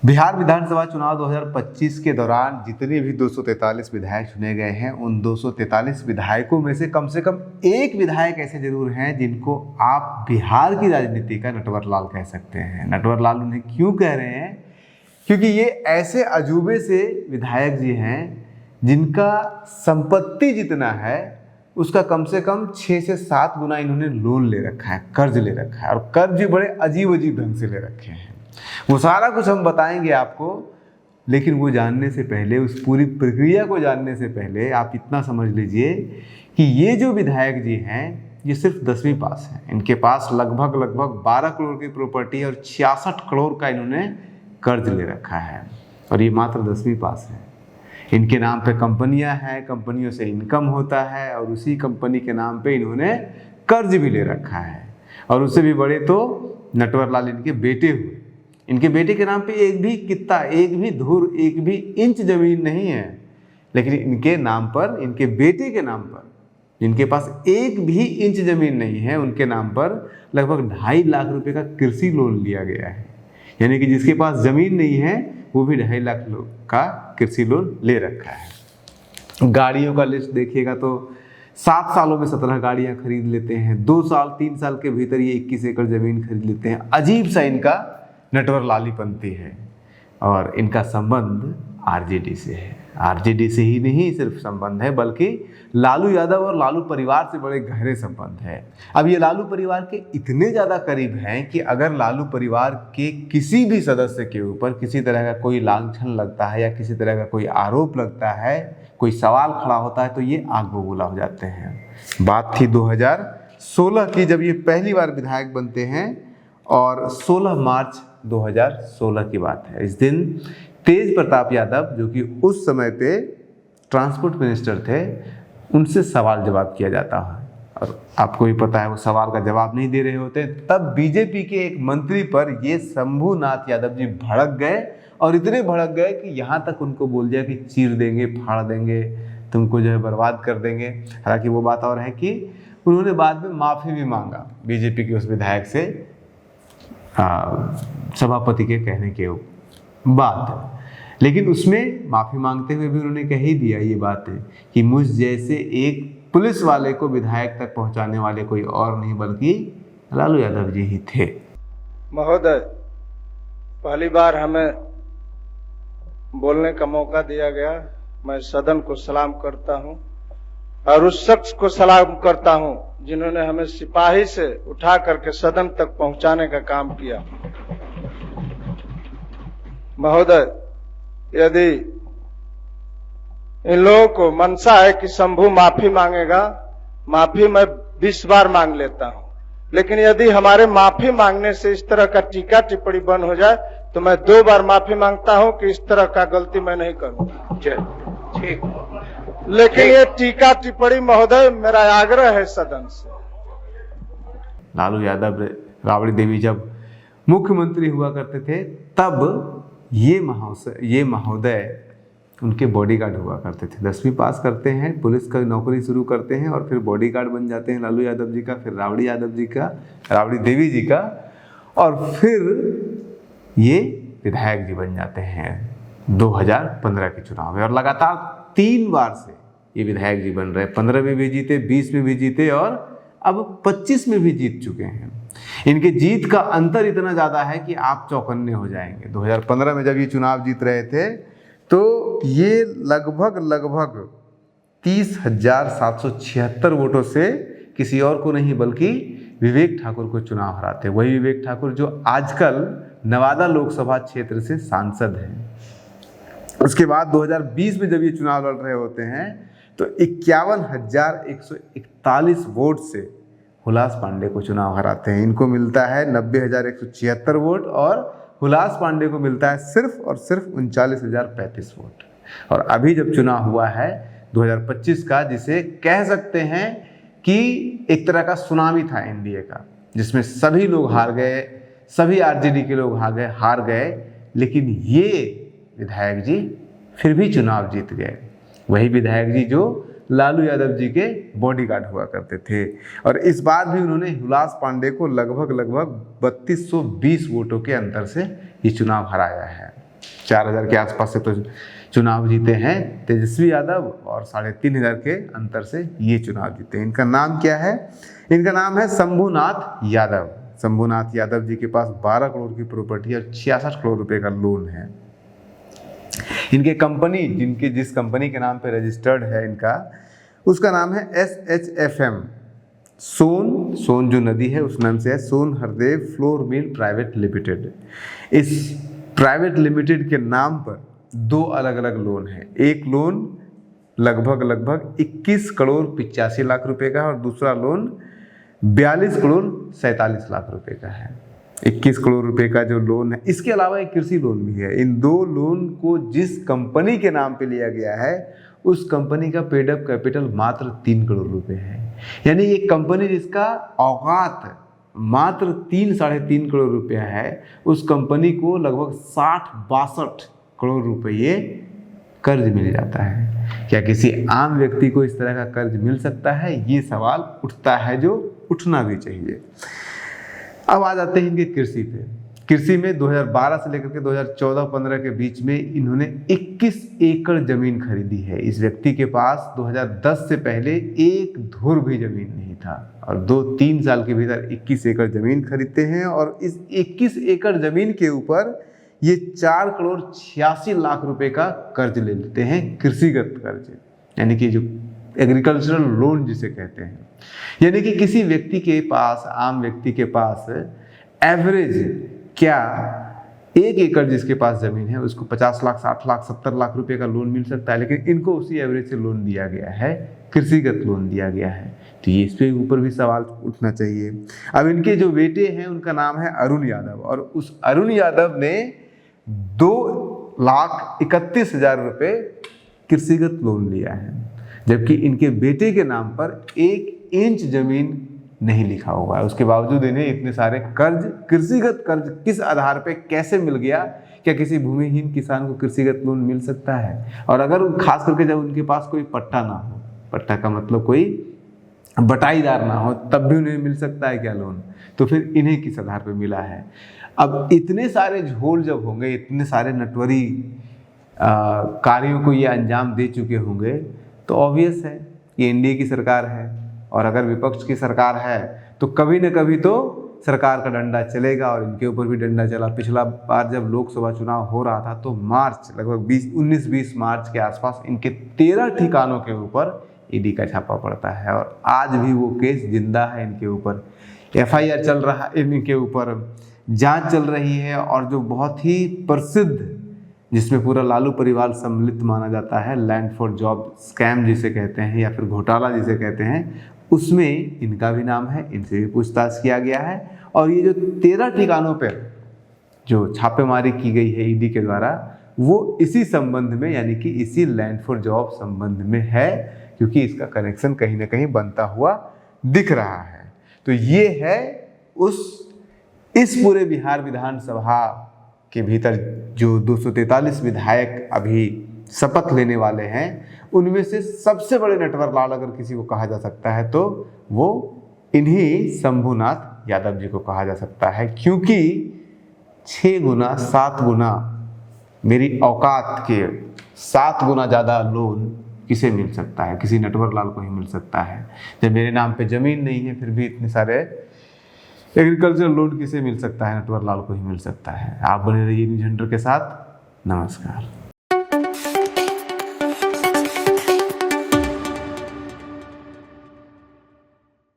बिहार विधानसभा चुनाव 2025 के दौरान जितने भी 243 विधायक चुने गए हैं, उन 243 विधायकों में से कम एक विधायक ऐसे जरूर हैं जिनको आप बिहार की राजनीति का नटवर लाल कह सकते हैं। नटवर लाल उन्हें क्यों कह रहे हैं? क्योंकि ये ऐसे अजूबे से विधायक जी हैं जिनका संपत्ति जितना है उसका कम से कम 6 से 7 गुना इन्होंने लोन ले रखा है, कर्ज ले रखा है, और कर्ज भी बड़े अजीब ढंग से ले रखे हैं। वो सारा कुछ हम बताएंगे आपको, लेकिन वो जानने से पहले, उस पूरी प्रक्रिया को जानने से पहले आप इतना समझ लीजिए कि ये जो विधायक जी हैं ये सिर्फ 10वीं पास हैं। इनके पास लगभग 12 करोड़ की प्रॉपर्टी है और 66 करोड़ का इन्होंने कर्ज ले रखा है, और ये मात्र 10वीं पास है। इनके नाम पे कंपनियां हैं, कंपनियों से इनकम होता है, और उसी कंपनी के नाम पे इन्होंने कर्ज भी ले रखा है। और उससे भी बड़े तो नटवर लाल इनके बेटे हुए। इनके बेटे के नाम पे एक भी कित्ता, एक भी धुर, एक भी इंच जमीन नहीं है, लेकिन इनके नाम पर, इनके बेटे के नाम पर, जिनके पास एक भी इंच जमीन नहीं है, उनके नाम पर लगभग 2.5 लाख रुपए का कृषि लोन लिया गया है। यानी कि जिसके पास जमीन नहीं है वो भी 2.5 लाख का कृषि लोन ले रखा है। गाड़ियों का लिस्ट देखिएगा तो 7 सालों में 17 गाड़ियां खरीद लेते हैं। 2 साल 3 साल के भीतर ये 21 एकड़ जमीन खरीद लेते हैं। अजीब सा इनका नटवर लालीपंथी है, और इनका संबंध आरजेडी से है। आरजेडी से ही नहीं सिर्फ संबंध है, बल्कि लालू यादव और लालू परिवार से बड़े गहरे संबंध है। अब ये लालू परिवार के इतने ज़्यादा करीब हैं कि अगर लालू परिवार के किसी भी सदस्य के ऊपर किसी तरह का कोई लांछन लगता है या किसी तरह का कोई आरोप लगता है, कोई सवाल खड़ा होता है, तो ये आग बबूला हो जाते हैं। बात थी 2016 की, जब ये पहली बार विधायक बनते हैं, और 16 मार्च 2016 की बात है। इस दिन तेज प्रताप यादव, जो कि उस समय पे ट्रांसपोर्ट मिनिस्टर थे, उनसे सवाल जवाब किया जाता है, और आपको भी पता है वो सवाल का जवाब नहीं दे रहे होते। तब बीजेपी के एक मंत्री पर ये शंभूनाथ यादव जी भड़क गए, और इतने भड़क गए कि यहाँ तक उनको बोल दिया कि चीर देंगे, फाड़ देंगे, तुमको जो है बर्बाद कर देंगे। हालांकि वो बात और है कि उन्होंने बाद में माफ़ी भी मांगा बीजेपी के उस विधायक से, सभापति के कहने के बाद। लेकिन उसमें माफ़ी मांगते हुए भी उन्होंने कह ही दिया ये बात है कि मुझ जैसे एक पुलिस वाले को विधायक तक पहुंचाने वाले कोई और नहीं बल्कि लालू यादव जी ही थे। महोदय, पहली बार हमें बोलने का मौका दिया गया। मैं सदन को सलाम करता हूं, और उस शख्स को सलाम करता हूं जिन्होंने हमें सिपाही से उठा करके सदन तक पहुंचाने का काम किया। महोदय, यदि इन लोगों को मनसा है कि शंभू माफी मांगेगा, माफी मैं 20 बार मांग लेता हूं, लेकिन यदि हमारे माफी मांगने से इस तरह का टीका टिप्पणी बंद हो जाए तो मैं 2 बार माफी मांगता हूं कि इस तरह का गलती मैं नहीं करूंगा। ठीक, लेकिन ये टीका टिप्पणी महोदय, मेरा आग्रह है सदन से। लालू यादव, राबड़ी देवी जब मुख्यमंत्री हुआ करते थे, तब ये महोदय उनके बॉडीगार्ड हुआ करते थे। 10वीं पास करते हैं, पुलिस का नौकरी शुरू करते हैं, और फिर बॉडीगार्ड बन जाते हैं लालू यादव जी का, फिर राबड़ी यादव जी का, राबड़ी देवी जी का, और फिर ये विधायक जी बन जाते हैं 2015 के चुनाव में। और लगातार 3 बार से ये विधायक जी बन रहे हैं। 15 में भी जीते, 20 में भी जीते, और अब 25 में भी जीत चुके हैं। इनके जीत का अंतर इतना ज़्यादा है कि आप चौकन्ने हो जाएंगे। 2015 में जब ये चुनाव जीत रहे थे तो ये लगभग 30,776 वोटों से किसी और को नहीं बल्कि विवेक ठाकुर को चुनाव हराते। वही विवेक ठाकुर जो आजकल नवादा लोकसभा क्षेत्र से सांसद हैं। उसके बाद 2020 में जब ये चुनाव लड़ रहे होते हैं तो 51,141 वोट से हुलास पांडे को चुनाव हराते हैं। इनको मिलता है 90,176 वोट, और हुलास पांडे को मिलता है सिर्फ और सिर्फ 39,035 वोट। और अभी जब चुनाव हुआ है 2025 का, जिसे कह सकते हैं कि एक तरह का सुनामी था एनडीए का, जिसमें सभी लोग हार गए, सभी आरजेडी के लोग हार गए, लेकिन ये विधायक जी फिर भी चुनाव जीत गए। वही विधायक जी जो लालू यादव जी के बॉडीगार्ड हुआ करते थे। और इस बार भी उन्होंने हुलास पांडे को लगभग 3220 वोटों के अंतर से ये चुनाव हराया है। 4000 के आसपास से तो चुनाव जीते हैं तेजस्वी यादव, और 3500 के अंतर से ये चुनाव जीते हैं। इनका नाम क्या है? इनका नाम है शंभुनाथ यादव। शंभुनाथ यादव जी के पास 12 करोड़ की प्रॉपर्टी और 66 करोड़ रुपए का लोन है। इनके कंपनी, जिस कंपनी के नाम पे रजिस्टर्ड है इनका, उसका नाम है SHFM, सोन जो नदी है उस नाम से है, Son Hardev flour mill private limited. इस प्राइवेट लिमिटेड के नाम पर 2 अलग अलग लोन है। एक लोन लगभग 21 करोड़ 85 लाख रुपए का है और दूसरा लोन 42 करोड़ 47 लाख रुपए का है। 21 करोड़ रुपए का जो लोन है, इसके अलावा एक कृषि लोन भी है। इन 2 लोन को जिस कंपनी के नाम पे लिया गया है उस कंपनी का पेड अप कैपिटल मात्र 3 करोड़ रुपए है। यानी एक कंपनी जिसका औकात मात्र 3-3.5 करोड़ रुपया है, उस कंपनी को लगभग 60-62 करोड़ रुपये कर्ज मिल जाता है। क्या किसी आम व्यक्ति को इस तरह का कर्ज मिल सकता है? ये सवाल उठता है, जो उठना भी चाहिए। अब आ जाते हैं इनके कृषि पे। कृषि में 2012 से लेकर के 2014-15 के बीच में इन्होंने 21 एकड़ जमीन खरीदी है। इस व्यक्ति के पास 2010 से पहले एक धुर भी जमीन नहीं था और 2-3 साल के भीतर 21 एकड़ जमीन खरीदते हैं और इस 21 एकड़ जमीन के ऊपर ये 4 करोड़ 86 लाख रुपए का कर्ज ले लेते हैं, कृषिगत कर्ज, यानी कि जो एग्रीकल्चरल लोन जिसे कहते हैं। यानी कि किसी व्यक्ति के पास, आम व्यक्ति के पास एवरेज क्या 1 एकड़ जिसके पास जमीन है उसको 50 लाख 60 लाख 70 लाख रुपए का लोन मिल सकता है, लेकिन इनको उसी एवरेज से लोन दिया गया है, कृषिगत लोन दिया गया है। तो ये इस पे ऊपर भी सवाल उठना चाहिए। अब इनके जो बेटे हैं उनका नाम है अरुण यादव और उस अरुण यादव ने 2,31,000 रुपये कृषिगत लोन लिया है, जबकि इनके बेटे के नाम पर 1 इंच जमीन नहीं लिखा हुआ है। उसके बावजूद इन्हें इतने सारे कर्ज, कृषिगत कर्ज किस आधार पे कैसे मिल गया? क्या किसी भूमिहीन किसान को कृषिगत लोन मिल सकता है? और अगर खास करके जब उनके पास कोई पट्टा ना हो, पट्टा का मतलब कोई बटाईदार ना हो, तब भी उन्हें मिल सकता है क्या लोन? तो फिर इन्हें किस आधार पे मिला है? अब इतने सारे झोल जब होंगे, इतने सारे नटवरी कार्यों को ये अंजाम दे चुके होंगे, तो ऑब्वियस है ये एनडीए की सरकार है और अगर विपक्ष की सरकार है तो कभी न कभी तो सरकार का डंडा चलेगा और इनके ऊपर भी डंडा चला। पिछला बार जब लोकसभा चुनाव हो रहा था तो मार्च, लगभग 19-20 मार्च के आसपास इनके 13 ठिकानों के ऊपर ईडी का छापा पड़ता है और आज भी वो केस जिंदा है। इनके ऊपर FIR चल रहा है, इनके ऊपर जांच चल रही है और जो बहुत ही प्रसिद्ध, जिसमें पूरा लालू परिवार सम्मिलित माना जाता है, लैंड फॉर जॉब स्कैम जिसे कहते हैं या फिर घोटाला जिसे कहते हैं, उसमें इनका भी नाम है। इनसे भी पूछताछ किया गया है और ये जो 13 ठिकानों पर जो छापेमारी की गई है ईडी के द्वारा, वो इसी संबंध में, यानी कि इसी लैंड फॉर जॉब संबंध में है, क्योंकि इसका कनेक्शन कहीं ना कहीं बनता हुआ दिख रहा है। तो ये है इस पूरे बिहार विधानसभा के भीतर जो 243 विधायक अभी शपथ लेने वाले हैं, उनमें से सबसे बड़े नटवर लाल अगर किसी को कहा जा सकता है तो वो इन्हीं शंभुनाथ यादव जी को कहा जा सकता है, क्योंकि 6 गुना 7 गुना मेरी औकात के 7 गुना ज़्यादा लोन किसे मिल सकता है? किसी नटवर लाल को ही मिल सकता है। जब मेरे नाम पे ज़मीन नहीं है फिर भी इतने सारे एग्रीकल्चर लोन किसे मिल सकता है? नटवर लाल को ही मिल सकता है। आप बने रहिए न्यूज़ हंटर के साथ। नमस्कार।